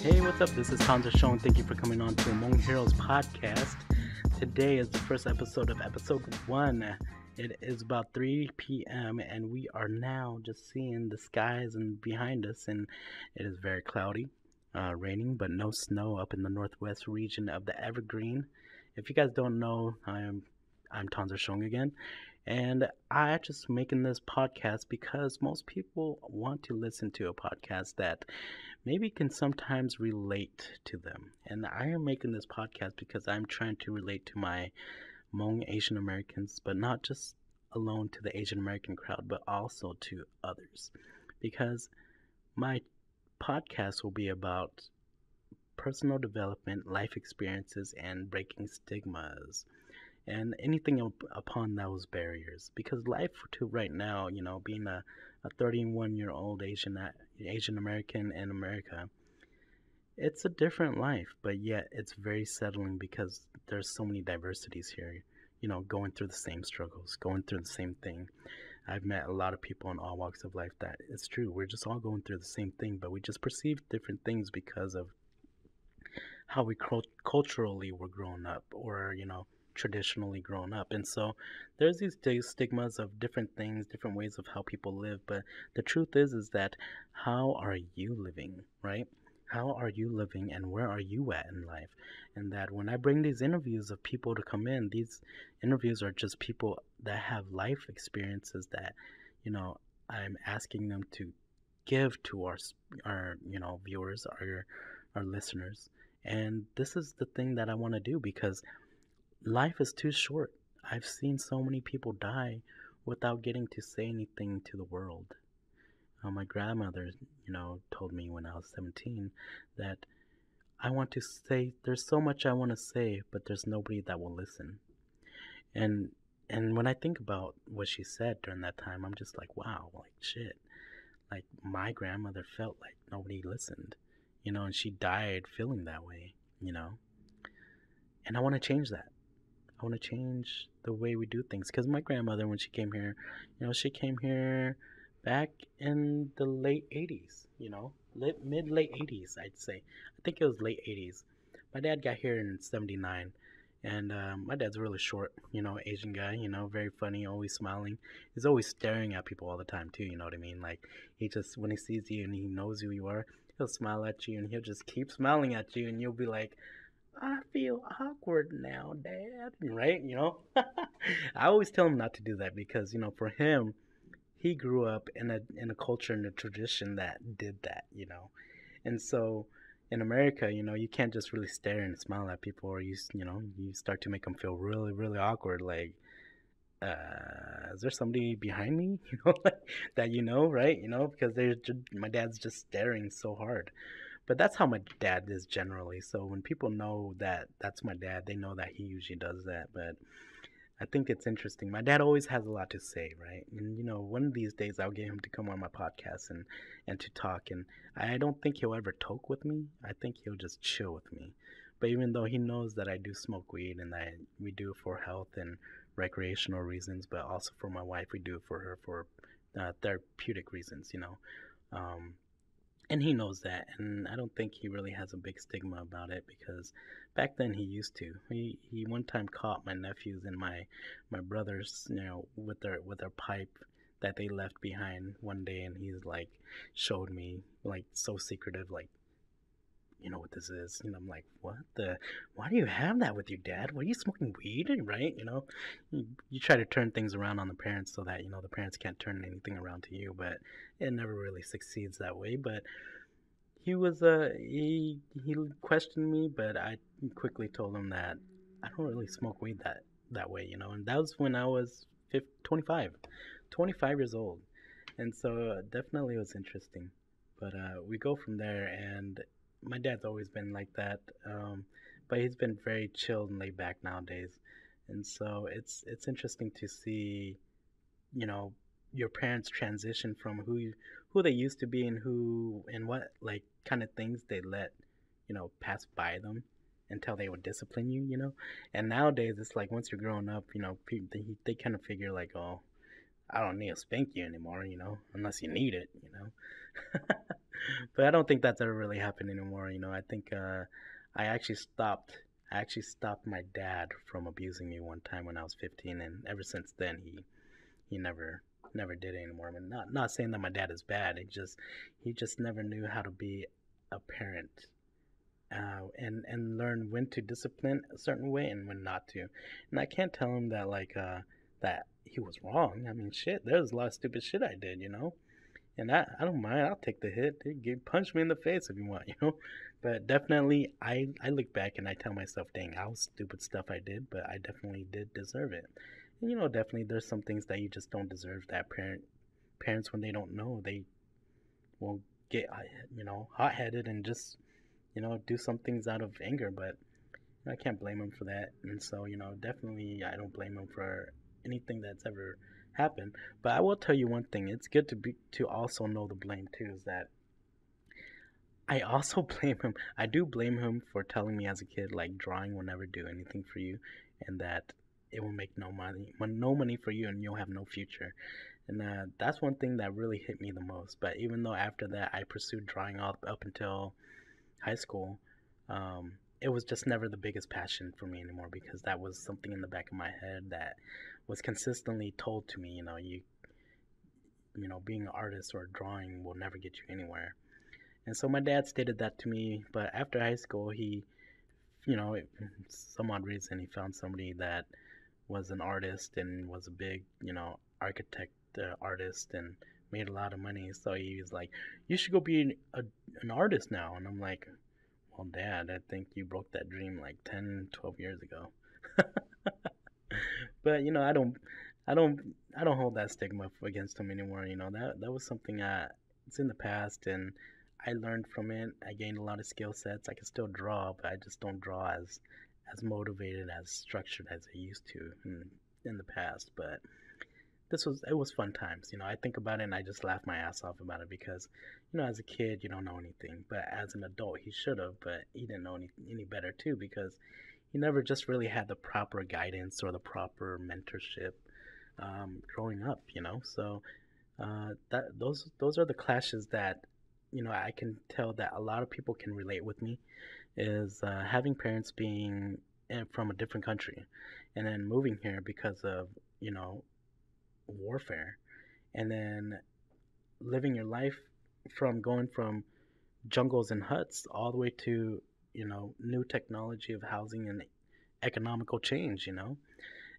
Hey, what's up? This is Hmonghero, and thank you for coming on to Hmonghero's podcast. Today is the first episode of episode 1. It is about 3 p.m. and we are now just seeing the skies and behind us, and it is very cloudy, raining, but no snow up in the northwest region of the Evergreen. If you guys don't know, I'm Hmonghero again, and I just making this podcast because most people want to listen to a podcast that maybe can sometimes relate to them. And I am making this podcast because I'm trying to relate to my Hmong Asian Americans, but not just alone to the Asian American crowd, but also to others. Because my podcast will be about personal development, life experiences, and breaking stigmas and anything upon those barriers. Because life to right now, being a 31-year-old Asian American in America, it's a different life, but yet it's very settling because there's so many diversities here. Going through the same struggles, going through the same thing. I've met a lot of people in all walks of life that it's true. We're just all going through the same thing, but we just perceive different things because of how we culturally were grown up, or traditionally grown up. And so there's these stigmas of different things, different ways of how people live. But the truth is that how are you living, right? How are you living, and where are you at in life? And that when I bring these interviews of people to come in, these interviews are just people that have life experiences that, I'm asking them to give to our viewers, our listeners. And this is the thing that I want to do because life is too short. I've seen so many people die without getting to say anything to the world. My grandmother, told me when I was 17 that I want to say, there's so much I want to say, but there's nobody that will listen. And when I think about what she said during that time, I'm just like, wow, like shit. Like my grandmother felt like nobody listened, and she died feeling that way, And I want to change that. I want to change the way we do things. Because my grandmother, when she came here, she came here back in the late 80s, late 80s, I'd say. I think it was late 80s. My dad got here in 79. And my dad's really short, Asian guy, very funny, always smiling. He's always staring at people all the time, too, you know what I mean? Like, he just, when he sees you and he knows who you are, he'll smile at you and he'll just keep smiling at you. And you'll be like, I feel awkward now, Dad, right? I always tell him not to do that because, for him, he grew up in a culture and a tradition that did that, And so in America, you can't just really stare and smile at people, or you start to make them feel really, really awkward. Like, is there somebody behind me, that right? Because my dad's just staring so hard. But that's how my dad is generally. So when people know that that's my dad, they know that he usually does that. But I think it's interesting. My dad always has a lot to say, right? And one of these days I'll get him to come on my podcast and to talk. And I don't think he'll ever talk with me. I think he'll just chill with me. But even though he knows that I do smoke weed and that we do it for health and recreational reasons, but also for my wife, we do it for her for therapeutic reasons, and he knows that, and I don't think he really has a big stigma about it because back then he used to. He one time caught my nephews and my brothers, with their pipe that they left behind one day, and he's like showed me, like, so secretive, like, you know what this is? I'm like, what the? Why do you have that with your dad? What, are you smoking weed? Right? You try to turn things around on the parents so that the parents can't turn anything around to you, but it never really succeeds that way. But he questioned me, but I quickly told him that I don't really smoke weed that way, And that was when I was 25 years old, and so definitely it was interesting. But we go from there, and my dad's always been like that, but he's been very chilled and laid back nowadays, and so it's interesting to see, your parents transition from who they used to be and who and what, like, kind of things they let pass by them until they would discipline you, and nowadays it's like once you're growing up, people, they kind of figure like, oh, I don't need to spank you anymore, unless you need it. But I don't think that's ever really happened anymore. I think I actually stopped. I actually stopped my dad from abusing me one time when I was 15, and ever since then he never did it anymore. I mean, not saying that my dad is bad. He just never knew how to be a parent, and learn when to discipline a certain way and when not to. And I can't tell him that that he was wrong. I mean, shit, there's a lot of stupid shit I did. And I don't mind. I'll take the hit. Punch me in the face if you want. But definitely, I look back and I tell myself, dang, I was stupid stuff I did, but I definitely did deserve it. And definitely there's some things that you just don't deserve. That parents when they don't know, they will get hot headed and just do some things out of anger. But I can't blame him for that. And so definitely I don't blame him for anything that's ever happened. But I will tell you one thing: it's good to also know the blame too. Is that I also blame him. I do blame him for telling me as a kid like drawing will never do anything for you, and that it will make no money for you, and you'll have no future. And that's one thing that really hit me the most. But even though after that I pursued drawing up until high school, it was just never the biggest passion for me anymore because that was something in the back of my head that was consistently told to me. Being an artist or drawing will never get you anywhere. And so my dad stated that to me, but after high school, some odd reason, he found somebody that was an artist and was a big, architect, artist, and made a lot of money. So he was like, "You should go be an artist now." And I'm like, "Well, Dad, I think you broke that dream like 10, 12 years ago." But I don't hold that stigma against him anymore. That was something it's in the past, and I learned from it. I gained a lot of skill sets. I can still draw, but I just don't draw as motivated, as structured as I used to in the past. But it was fun times. I think about it and I just laugh my ass off about it because as a kid you don't know anything, but as an adult he should have, but he didn't know any better too because he never just really had the proper guidance or the proper mentorship growing up. So that those are the clashes that I can tell that a lot of people can relate with me, is having parents being from a different country and then moving here because of you know warfare, and then living your life from going from jungles and huts all the way to new technology of housing and economical change.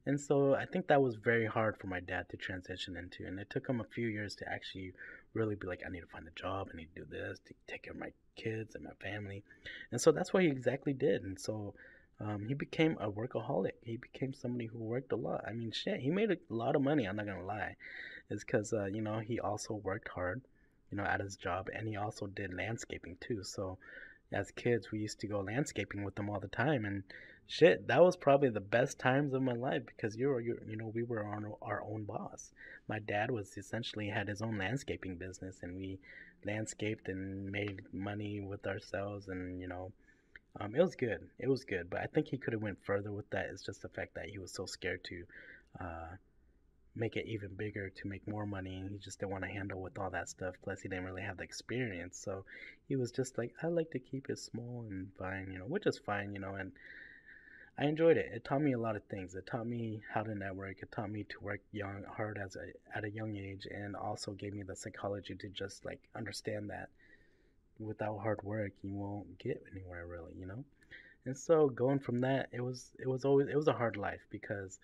And so I think that was very hard for my dad to transition into, and it took him a few years to actually really be like, I need to find a job, I need to do this to take care of my kids and my family. And so that's what he exactly did. And so he became a workaholic. He became somebody who worked a lot. I mean, shit, he made a lot of money. I'm not gonna lie, is because he also worked hard, at his job, and he also did landscaping too. So as kids, we used to go landscaping with them all the time, and shit, that was probably the best times of my life because we were our own boss. My dad was essentially had his own landscaping business, and we landscaped and made money with ourselves, and it was good. It was good, but I think he could have went further with that. It's just the fact that he was so scared to uh, make it even bigger, to make more money. He just didn't want to handle with all that stuff. Plus, he didn't really have the experience, so he was just like, I like to keep it small and fine, which is fine. And I enjoyed it. It taught me a lot of things. It taught me how to network. It taught me to work hard at a young age, and also gave me the psychology to just like understand that without hard work, you won't get anywhere really. And so going from that, it was a hard life because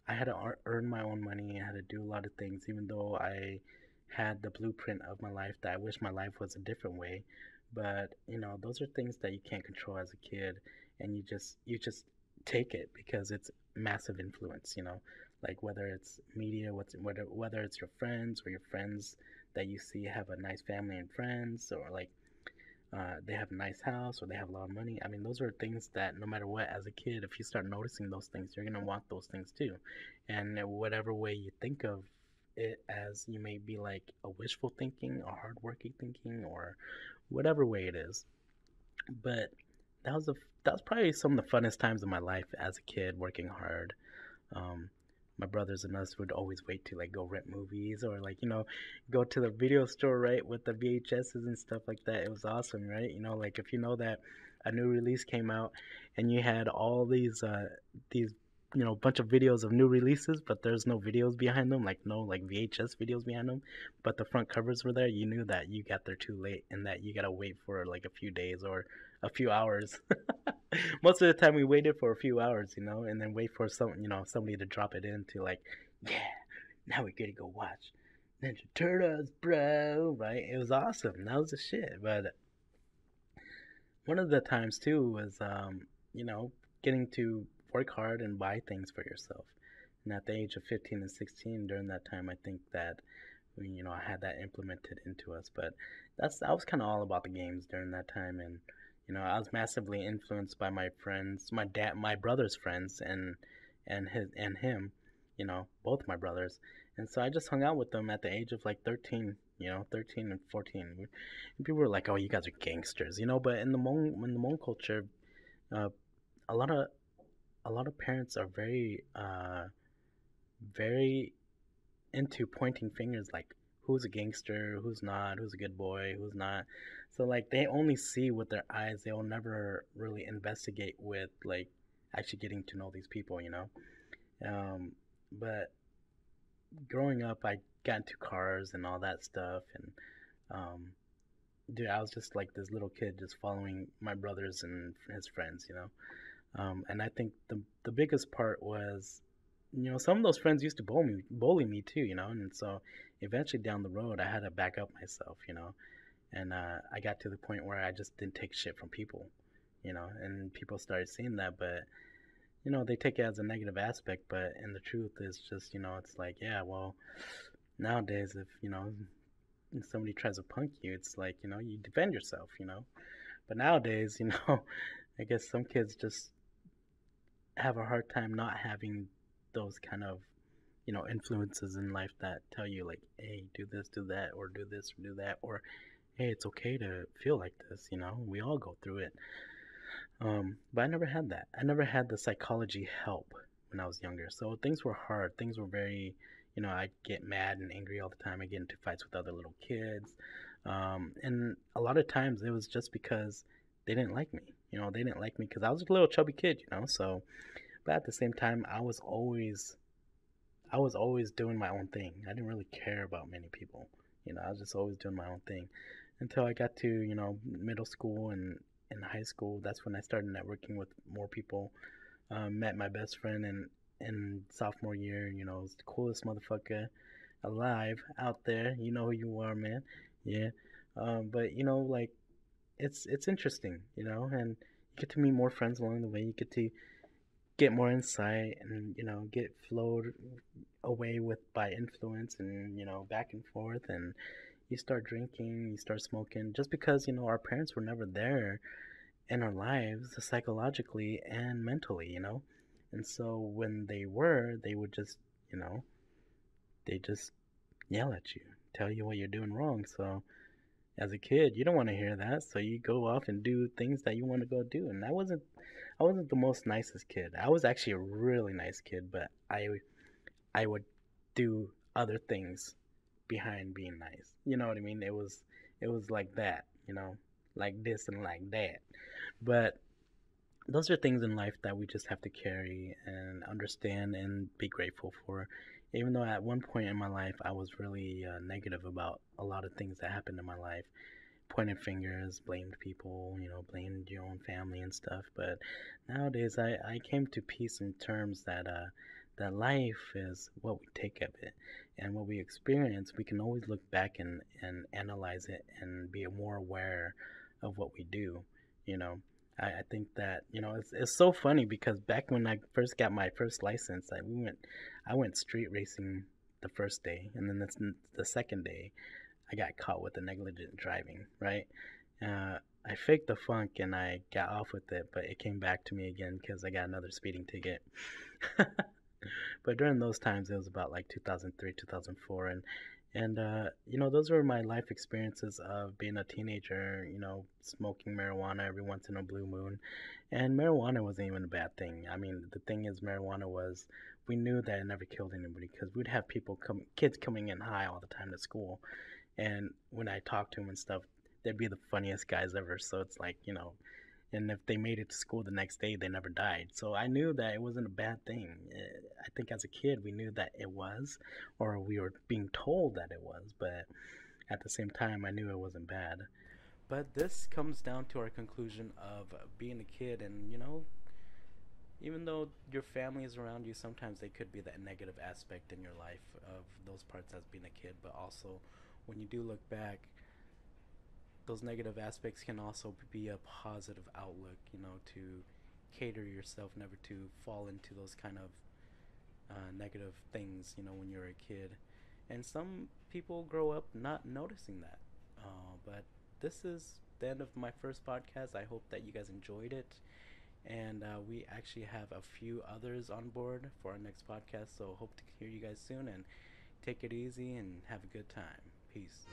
I had to earn my own money. I had to do a lot of things, even though I had the blueprint of my life that I wish my life was a different way. But those are things that you can't control as a kid, and you just take it because it's massive influence. Like whether it's media, whether it's your friends or your friends that you see have a nice family and friends, or like they have a nice house or they have a lot of money. I mean, those are things that no matter what, as a kid, if you start noticing those things, you're gonna want those things too. And whatever way you think of it as, you may be like a wishful thinking or hardworking thinking or whatever way it is. But that was a that was probably some of the funnest times of my life as a kid, working hard. Um, my brothers and us would always wait to like go rent movies or like go to the video store, right, with the VHSs and stuff like that. It was awesome, right? Like if you know that a new release came out and you had all these bunch of videos of new releases, but there's no videos behind them, like no like VHS videos behind them, but the front covers were there. You knew that you got there too late and that you gotta wait for like a few days or a few hours. Most of the time we waited for a few hours, and then wait for somebody to drop it into like, yeah, now we gotta go watch Ninja Turtles, bro. Right? It was awesome. That was the shit. But one of the times too was you know, getting to work hard and buy things for yourself. And at the age of 15 and 16, during that time, I think that I had that implemented into us. But I was kind of all about the games during that time, and I was massively influenced by my friends, my brother's friends, and him, both my brothers. And so I just hung out with them at the age of like 13, 13 and 14. And people were like, "Oh, you guys are gangsters," But in the Hmong culture, uh, a lot of parents are very into pointing fingers, like who's a gangster, who's not, who's a good boy, who's not. So like they only see with their eyes. They'll never really investigate with like actually getting to know these people. But growing up, I got into cars and all that stuff, and um, dude, I was just like this little kid just following my brothers and his friends. And I think the biggest part was, some of those friends used to bully me too, and so eventually down the road I had to back up myself. And I got to the point where I just didn't take shit from people. And people started seeing that, but they take it as a negative aspect, but and the truth is just, it's like, yeah, well, nowadays if somebody tries to punk you, it's like, you defend yourself. But nowadays, I guess some kids just have a hard time not having those kind of influences in life that tell you like, hey, do this, do that, or do this or do that, or hey, it's okay to feel like this. We all go through it. But I never had that. I never had the psychology help when I was younger. So things were hard. Things were very, I get mad and angry all the time. I get into fights with other little kids. And a lot of times it was just because they didn't like me. They didn't like me because I was a little chubby kid. So, but at the same time, I was always doing my own thing. I didn't really care about many people. I was just always doing my own thing until I got to, middle school and in high school. That's when I started networking with more people. Met my best friend in sophomore year. Was the coolest motherfucker alive out there. You know who you are, man. Yeah. But like it's interesting, and you get to meet more friends along the way. You get to get more insight and get flowed away with by influence and back and forth, and you start drinking, you start smoking just because our parents were never there in our lives psychologically and mentally. And so when they were, they would just you know they just yell at you, tell you what you're doing wrong. So as a kid, you don't want to hear that, so you go off and do things that you want to go do. And I wasn't the most nicest kid. I was actually a really nice kid, but I would do other things behind being nice. You know what I mean? It was like that, like this and like that. But those are things in life that we just have to carry and understand and be grateful for. Even though at one point in my life I was really negative about a lot of things that happened in my life, pointed fingers, blamed people, blamed your own family and stuff. But nowadays, I came to peace in terms that life is what we take of it and what we experience. We can always look back and analyze it and be more aware of what we do. You know, I think that it's so funny because back when I first got my first license, I went street racing the first day, and then the second day I got caught with the negligent driving, right? I faked the funk and I got off with it, but it came back to me again because I got another speeding ticket. But during those times, it was about like 2003, 2004, and those were my life experiences of being a teenager. Smoking marijuana every once in a blue moon, and marijuana wasn't even a bad thing. I mean, the thing is, marijuana we knew that it never killed anybody because we'd have kids coming in high all the time to school, and when I talked to them and stuff, they'd be the funniest guys ever. So it's like, and if they made it to school the next day, they never died. So I knew that it wasn't a bad thing. I think as a kid, we knew that it was, or we were being told that it was, but at the same time, I knew it wasn't bad. But this comes down to our conclusion of being a kid, and even though your family is around you, sometimes they could be that negative aspect in your life of those parts as being a kid, but also when you do look back, those negative aspects can also be a positive outlook, to cater yourself never to fall into those kind of negative things, when you're a kid. And some people grow up not noticing that. But this is the end of my first podcast. I hope that you guys enjoyed it. And we actually have a few others on board for our next podcast. So hope to hear you guys soon, and take it easy and have a good time. Peace.